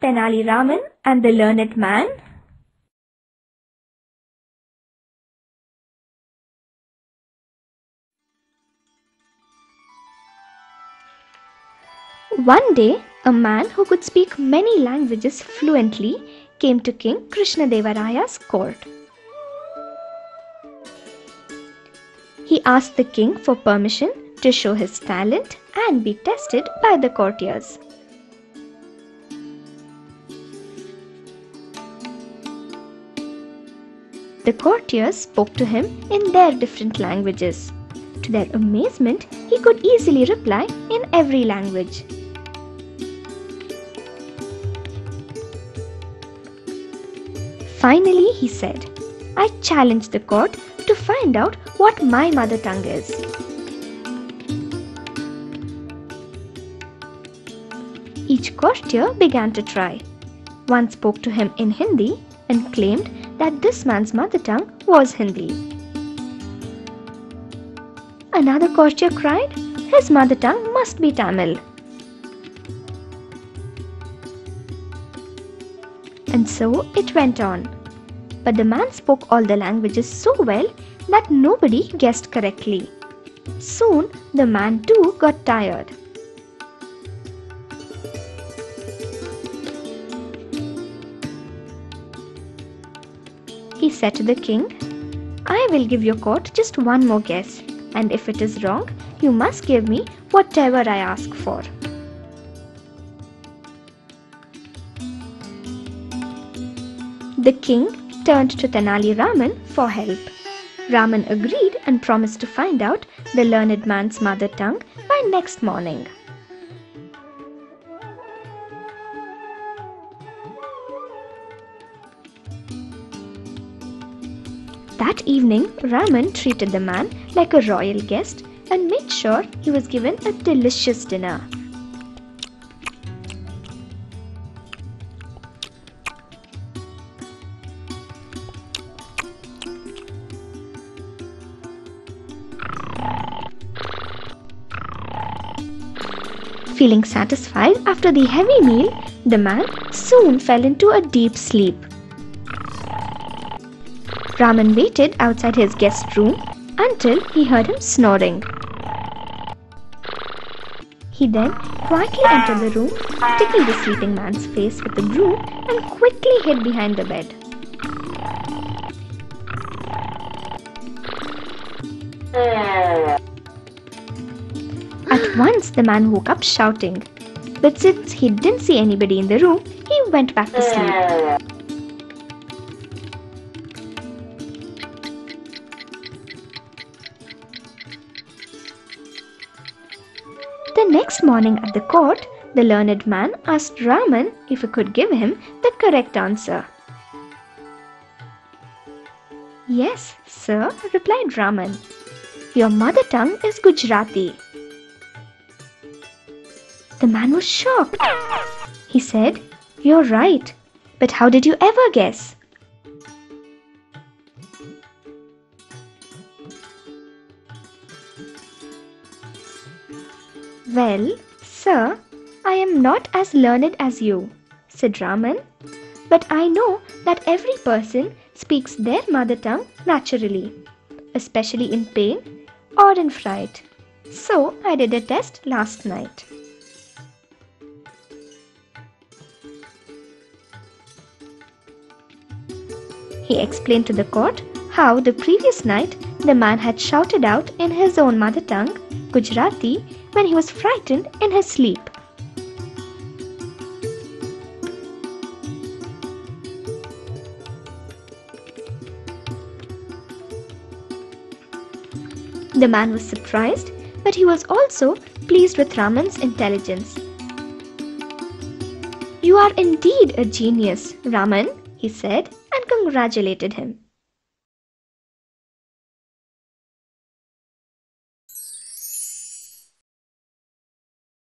Tenali Raman and the Learned Man. One day, a man who could speak many languages fluently came to King Krishnadevaraya's court. He asked the king for permission to show his talent and be tested by the courtiers. The courtiers spoke to him in their different languages. To their amazement, he could easily reply in every language. Finally, he said, "I challenge the court to find out what my mother tongue is." Each courtier began to try. One spoke to him in Hindi and claimed that this man's mother tongue was Hindi. Another courtier cried, his mother tongue must be Tamil. And so it went on. But the man spoke all the languages so well that nobody guessed correctly. Soon the man too got tired. He said to the king, "I will give your court just one more guess, and if it is wrong, you must give me whatever I ask for." The king turned to Tenali Raman for help. Raman agreed and promised to find out the learned man's mother tongue by next morning. That evening, Raman treated the man like a royal guest and made sure he was given a delicious dinner. Feeling satisfied after the heavy meal, the man soon fell into a deep sleep. Raman waited outside his guest room until he heard him snoring. He then quietly entered the room, tickled the sleeping man's face with the broom and quickly hid behind the bed. At once the man woke up shouting, but since he didn't see anybody in the room, he went back to sleep. The next morning at the court, the learned man asked Raman if he could give him the correct answer. "Yes, sir," replied Raman. "Your mother tongue is Gujarati." The man was shocked. He said, "You're right, but how did you ever guess?" "Well, sir, I am not as learned as you," said Raman, "but I know that every person speaks their mother tongue naturally, especially in pain or in fright. So I did a test last night." He explained to the court how the previous night the man had shouted out in his own mother tongue, Gujarati, when he was frightened in his sleep. The man was surprised, but he was also pleased with Raman's intelligence. "You are indeed a genius, Raman," he said, and congratulated him.